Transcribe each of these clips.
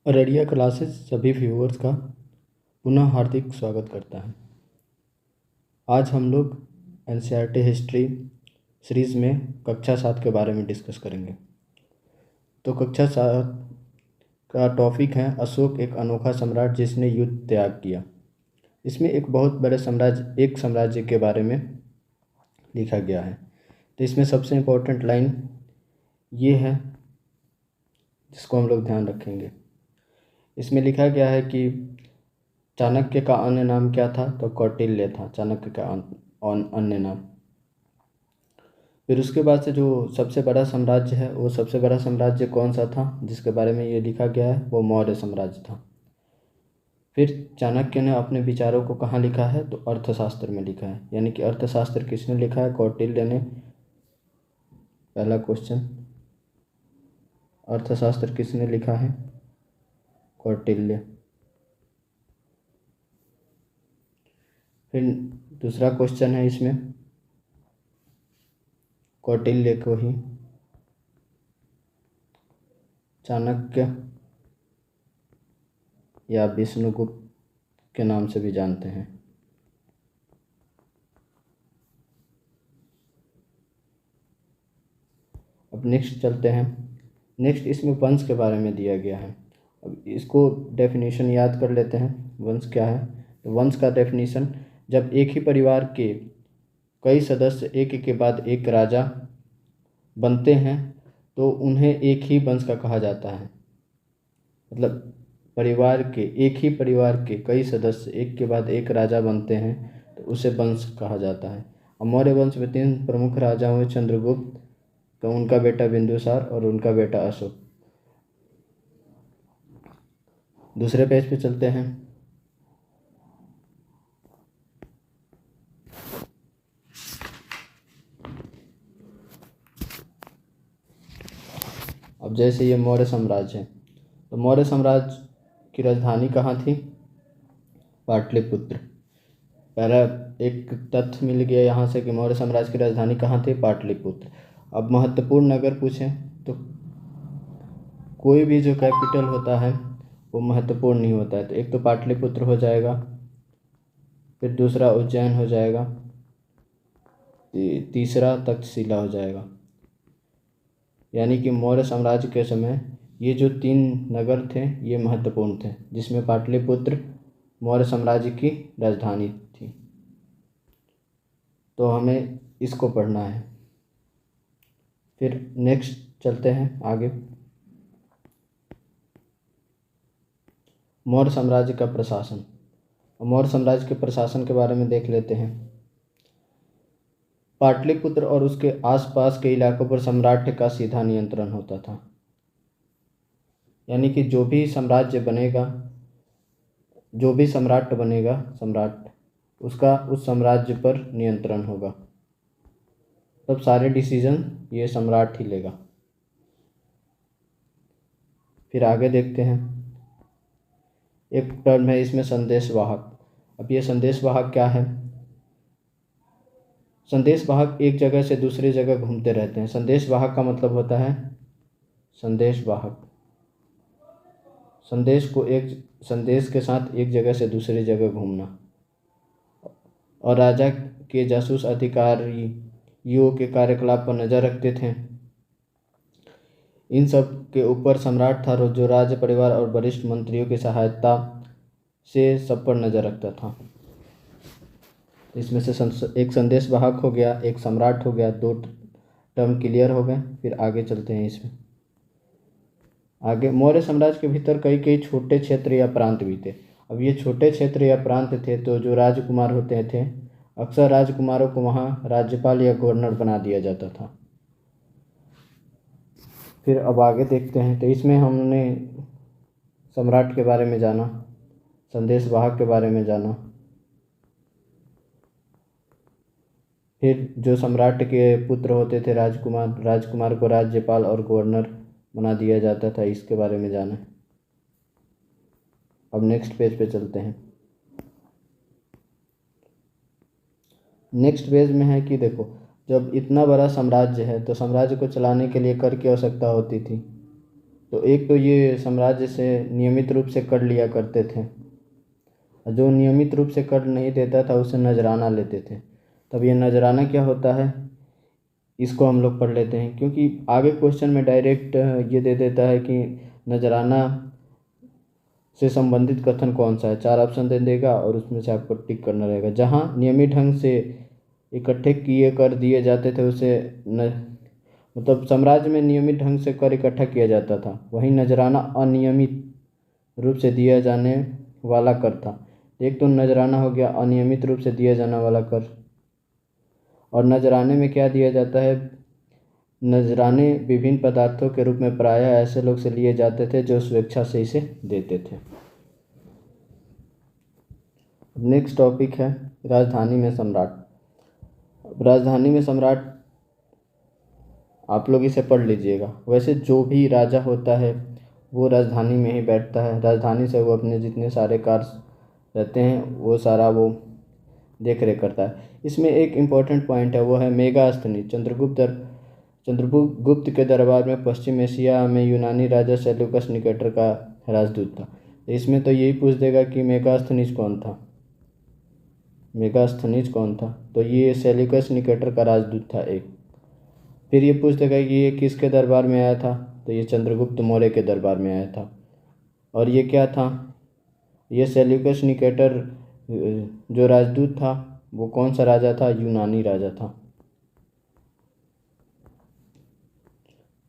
Araria classes सभी viewers का पुनः हार्दिक स्वागत करता है। आज हम लोग एनसीईआरटी हिस्ट्री सीरीज़ में कक्षा 7 के बारे में डिस्कस करेंगे। तो कक्षा 7 का टॉपिक है अशोक एक अनोखा सम्राट जिसने युद्ध त्याग किया। इसमें एक बहुत बड़े साम्राज्य के बारे में लिखा गया है। तो इसमें सबसे इम्पोर्टेंट लाइन ये है जिसको हम लोग ध्यान रखेंगे। इसमें लिखा गया है कि चाणक्य का अन्य नाम क्या था, तो कौटिल्य था चाणक्य का अन्य नाम। फिर उसके बाद से जो सबसे बड़ा साम्राज्य है वो सबसे बड़ा साम्राज्य कौन सा था जिसके बारे में ये लिखा गया है, वो मौर्य साम्राज्य था। फिर चाणक्य ने अपने विचारों को कहाँ लिखा है, तो अर्थशास्त्र में लिखा है। यानी कि अर्थशास्त्र किसने लिखा है, कौटिल्य ने। पहला क्वेश्चन, अर्थशास्त्र किसने लिखा है, कौटिल्य। फिर दूसरा क्वेश्चन है इसमें, कौटिल्य को ही चाणक्य या विष्णुगुप्त के नाम से भी जानते हैं। अब नेक्स्ट चलते हैं। नेक्स्ट इसमें वंश के बारे में दिया गया है। अब इसको डेफिनेशन याद कर लेते हैं। वंश क्या है, तो वंश का डेफिनेशन, जब एक ही परिवार के कई सदस्य एक के बाद एक राजा बनते हैं तो उन्हें एक ही वंश का कहा जाता है। मतलब एक ही परिवार के कई सदस्य एक के बाद एक राजा बनते हैं तो उसे वंश कहा जाता है। अब मौर्य वंश में 3 प्रमुख राजा हुए, चंद्रगुप्त, तो उनका बेटा बिंदुसार और उनका बेटा अशोक। दूसरे पेज पे चलते हैं। अब जैसे ये मौर्य साम्राज्य है, तो मौर्य साम्राज्य की राजधानी कहाँ थी, पाटलिपुत्र। पहला एक तथ्य मिल गया यहाँ से कि मौर्य साम्राज्य की राजधानी कहाँ थी, पाटलिपुत्र। अब महत्वपूर्ण अगर पूछें तो कोई भी जो कैपिटल होता है वो महत्वपूर्ण नहीं होता है। तो एक तो पाटलिपुत्र हो जाएगा, फिर दूसरा उज्जैन हो जाएगा, तीसरा तक्षशिला हो जाएगा। यानी कि मौर्य साम्राज्य के समय ये जो 3 नगर थे ये महत्वपूर्ण थे, जिसमें पाटलिपुत्र मौर्य साम्राज्य की राजधानी थी। तो हमें इसको पढ़ना है। फिर नेक्स्ट चलते हैं आगे। मौर्य साम्राज्य का प्रशासन। मौर्य साम्राज्य के प्रशासन के बारे में देख लेते हैं। पाटलिपुत्र और उसके आसपास के इलाकों पर सम्राट का सीधा नियंत्रण होता था। यानी कि जो भी साम्राज्य बनेगा, जो भी सम्राट बनेगा, उसका उस साम्राज्य पर नियंत्रण होगा। तब सारे डिसीजन ये सम्राट ही लेगा। फिर आगे देखते हैं। एक टर्म है इसमें संदेशवाहक। अब ये संदेशवाहक क्या है, संदेशवाहक एक जगह से दूसरी जगह घूमते रहते हैं। संदेशवाहक का मतलब होता है संदेशवाहक, संदेश के साथ एक जगह से दूसरी जगह घूमना। और राजा के जासूस अधिकारियों के कार्यकलाप पर नजर रखते थे। इन सब के ऊपर सम्राट था जो राज्य परिवार और वरिष्ठ मंत्रियों की सहायता से सब पर नजर रखता था। इसमें से एक संदेशवाहक हो गया, एक सम्राट हो गया, 2 टर्म क्लियर हो गए। फिर आगे चलते हैं। इसमें आगे मौर्य साम्राज्य के भीतर कई छोटे क्षेत्र या प्रांत भी थे। अब ये छोटे क्षेत्र या प्रांत थे तो जो राजकुमार होते थे, अक्सर राजकुमारों को वहाँ राज्यपाल या गवर्नर बना दिया जाता था। फिर अब आगे देखते हैं। तो इसमें हमने सम्राट के बारे में जाना, संदेशवाहक के बारे में जाना, फिर जो सम्राट के पुत्र होते थे राजकुमार को राज्यपाल और गवर्नर बना दिया जाता था, इसके बारे में जाना। अब नेक्स्ट पेज पे चलते हैं। नेक्स्ट पेज में है कि देखो, जब इतना बड़ा साम्राज्य है तो साम्राज्य को चलाने के लिए कर की आवश्यकता होती थी, तो एक तो ये साम्राज्य से नियमित रूप से कर लिया करते थे, जो नियमित रूप से कर नहीं देता था उसे नजराना लेते थे। तब ये नजराना क्या होता है इसको हम लोग पढ़ लेते हैं, क्योंकि आगे क्वेश्चन में डायरेक्ट ये दे देता है कि नजराना से संबंधित कथन कौन सा है। 4 ऑप्शन दे देगा और उसमें से आपको टिक करना रहेगा। जहाँ नियमित ढंग से इकट्ठे किए कर दिए जाते थे उसे मतलब साम्राज्य में नियमित ढंग से कर इकट्ठा किया जाता था, वहीं नजराना अनियमित रूप से दिया जाने वाला कर था। एक तो नजराना हो गया अनियमित रूप से दिया जाने वाला कर, और नजराने में क्या दिया जाता है, नजराने विभिन्न पदार्थों के रूप में प्रायः ऐसे लोग से लिए जाते थे जो स्वेच्छा से इसे देते थे। नेक्स्ट टॉपिक है राजधानी में सम्राट। राजधानी में सम्राट आप लोग इसे पढ़ लीजिएगा। वैसे जो भी राजा होता है वो राजधानी में ही बैठता है, राजधानी से वो अपने जितने सारे कार्य रहते हैं वो सारा वो देख रेख करता है। इसमें एक इम्पॉर्टेंट पॉइंट है, वो है मेगास्थनीज। चंद्रगुप्त के दरबार में पश्चिम एशिया में यूनानी राजा सेल्यूकस निकेटर का राजदूत था। इसमें तो यही पूछ देगा कि मेगास्थनीज कौन था। तो ये सेल्यूकस निकेटर का राजदूत था एक। फिर ये पूछ देगा कि ये किसके दरबार में आया था, तो ये चंद्रगुप्त मौर्य के दरबार में आया था। और ये क्या था, ये सेल्यूकस निकेटर जो राजदूत था वो कौन सा राजा था, यूनानी राजा था।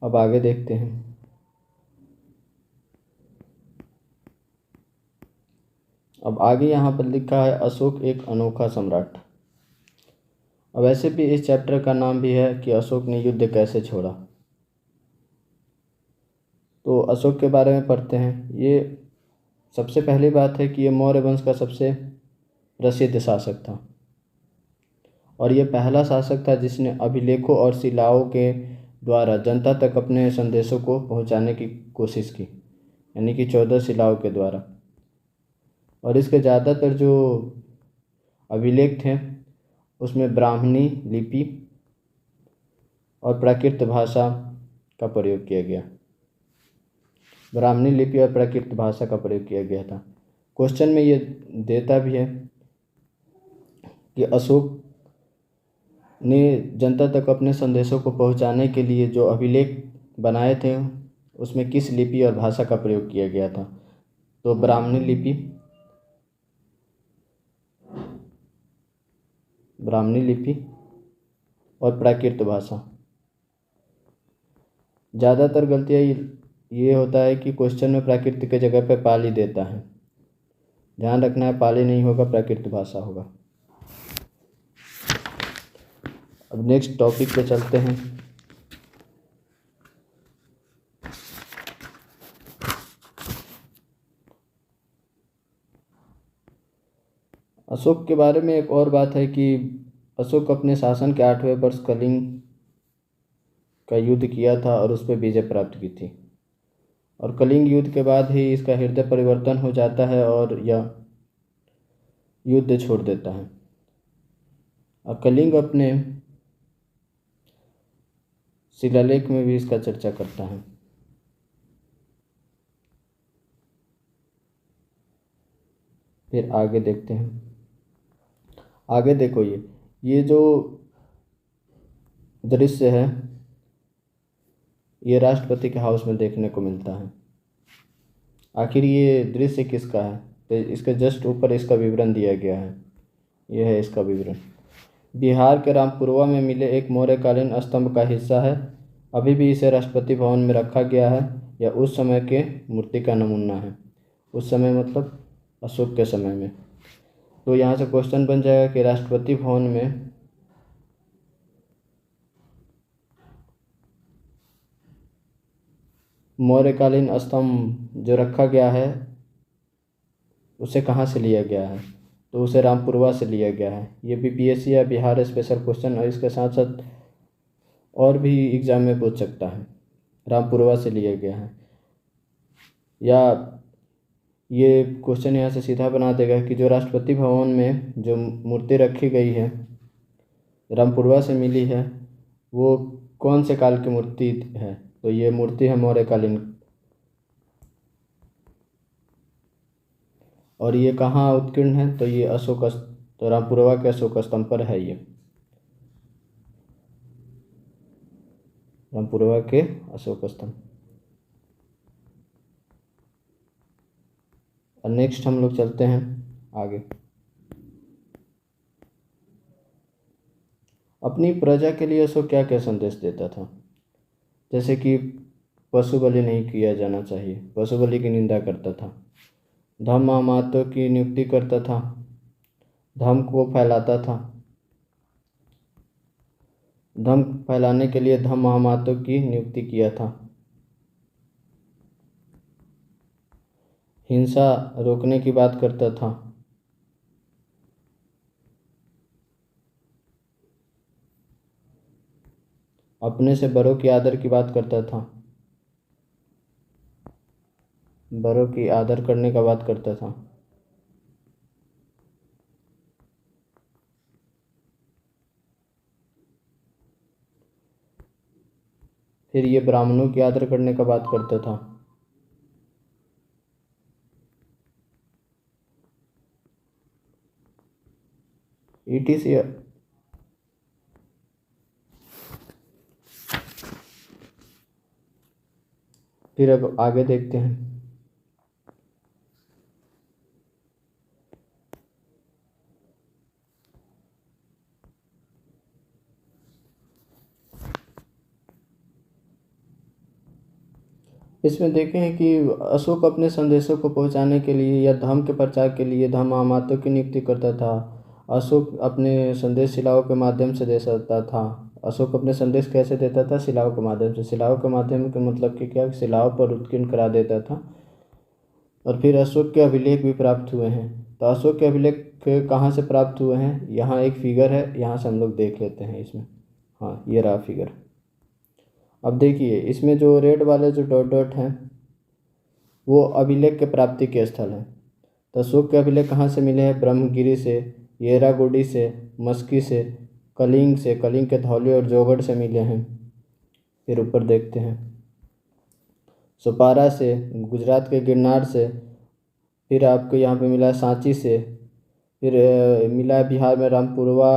अब आगे देखते हैं। अब आगे यहाँ पर लिखा है अशोक एक अनोखा सम्राट। अब ऐसे भी इस चैप्टर का नाम भी है कि अशोक ने युद्ध कैसे छोड़ा। तो अशोक के बारे में पढ़ते हैं। ये सबसे पहली बात है कि ये मौर्य वंश का सबसे प्रसिद्ध शासक था, और ये पहला शासक था जिसने अभिलेखों और शिलाओं के द्वारा जनता तक अपने संदेशों को पहुंचाने की कोशिश की, यानी कि 14 शिलाओं के द्वारा। और इसके ज़्यादातर जो अभिलेख थे उसमें ब्राह्मणी लिपि और प्राकृत भाषा का प्रयोग किया गया। ब्राह्मणी लिपि और प्राकृत भाषा का प्रयोग किया गया था। क्वेश्चन में ये देता भी है कि अशोक ने जनता तक अपने संदेशों को पहुंचाने के लिए जो अभिलेख बनाए थे उसमें किस लिपि और भाषा का प्रयोग किया गया था। तो ब्राह्मणी लिपि और प्राकृत भाषा। ज़्यादातर गलतियाँ ये होता है कि क्वेश्चन में प्राकृत के जगह पे पाली देता है। ध्यान रखना है, पाली नहीं होगा, प्राकृत भाषा होगा। अब नेक्स्ट टॉपिक पे चलते हैं। अशोक के बारे में एक और बात है कि अशोक अपने शासन के 8वें वर्ष कलिंग का युद्ध किया था और उस पर विजय प्राप्त की थी। और कलिंग युद्ध के बाद ही इसका हृदय परिवर्तन हो जाता है और यह युद्ध छोड़ देता है। और कलिंग अपने शिलालेख में भी इसका चर्चा करता है। फिर आगे देखते हैं। आगे देखो, ये जो दृश्य है ये राष्ट्रपति के हाउस में देखने को मिलता है। आखिर ये दृश्य किसका है, तो इसके जस्ट ऊपर इसका विवरण दिया गया है। यह है इसका विवरण। बिहार के रामपुरवा में मिले एक मौर्यकालीन स्तंभ का हिस्सा है। अभी भी इसे राष्ट्रपति भवन में रखा गया है। यह उस समय के मूर्ति का नमूना है। उस समय मतलब अशोक के समय में। तो यहाँ से क्वेश्चन बन जाएगा कि राष्ट्रपति भवन में मौर्यकालीन स्तंभ जो रखा गया है उसे कहाँ से लिया गया है, तो उसे रामपुरवा से लिया गया है। ये बीपीएससी या बिहार स्पेशल क्वेश्चन और इसके साथ साथ और भी एग्जाम में पूछ सकता है। रामपुरवा से लिया गया है, या ये क्वेश्चन यहाँ से सीधा बना देगा कि जो राष्ट्रपति भवन में जो मूर्ति रखी गई है रामपुरवा से मिली है वो कौन से काल की मूर्ति है, तो ये मूर्ति है मौर्यकालीन और ये कहाँ उत्कीर्ण है, तो ये तो रामपुरवा के अशोक स्तंभ पर है ये, रामपुरवा के अशोक स्तंभ। और नेक्स्ट हम लोग चलते हैं आगे। अपनी प्रजा के लिए अशोक क्या क्या संदेश देता था, जैसे कि पशु बलि नहीं किया जाना चाहिए, पशु बलि की निंदा करता था, धर्म महामातों की नियुक्ति करता था, धर्म को फैलाता था, धर्म फैलाने के लिए धर्म महामातों की नियुक्ति किया था, हिंसा रोकने की बात करता था, अपने से बड़ों की आदर की बात करता था, बड़ों की आदर करने का बात करता था, फिर ये ब्राह्मणों की आदर करने का बात करता था, ईटीसी। फिर अब आगे देखते हैं। इसमें देखें हैं कि अशोक अपने संदेशों को पहुंचाने के लिए या धर्म के प्रचार के लिए धर्म महामातों की नियुक्ति करता था। अशोक अपने संदेश शिलाओं के माध्यम से दे सकता था। अशोक अपने संदेश कैसे देता था? शिलाओं के माध्यम से। शिलाओं के माध्यम के मतलब कि क्या, शिलाओं पर उत्कीर्ण करा देता था। और फिर अशोक के अभिलेख भी प्राप्त हुए हैं। तो अशोक के अभिलेख कहाँ से प्राप्त हुए हैं? यहाँ एक फिगर है, यहाँ से हम लोग देख लेते हैं इसमें। हाँ, ये रहा फिगर। अब देखिए इसमें जो रेड वाले जो डॉट डॉट हैं वो अभिलेख के प्राप्ति के स्थल हैं। तो अशोक के अभिलेख कहाँ से मिले हैं? ब्रह्मगिरी से, येरागुडी से, मस्की से, कलिंग के धौली और जौगढ़ से मिले हैं। फिर ऊपर देखते हैं, सोपारा से, गुजरात के गिरनार से, फिर आपको यहाँ पे मिला है सांची से, फिर मिला है बिहार में रामपुरवा,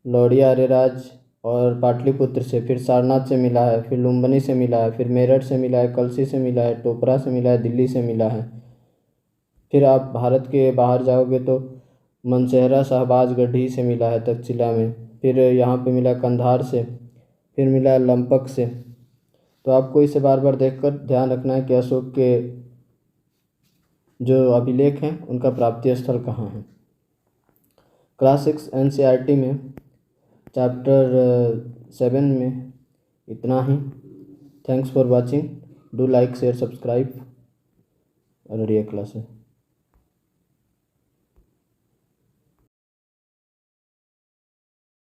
लौड़िया अरेराज और पाटलिपुत्र से, फिर सारनाथ से मिला है, फिर लुम्बिनी से मिला है, फिर मेरठ से मिला है, कलसी से मिला है, टोपरा से मिला है, दिल्ली से मिला है। फिर आप भारत के बाहर जाओगे तो मनसेहरा शहबाज गढ़ी से मिला है तक्षशिला में, फिर यहाँ पे मिला कंधार से, फिर मिला है लंपक से। तो आपको इसे बार बार देखकर ध्यान रखना है कि अशोक के जो अभिलेख हैं उनका प्राप्ति स्थल कहाँ है। क्लास 6 NCERT में चैप्टर 7 में इतना ही। Thanks for watching. Do like share subscribe. Araria class है।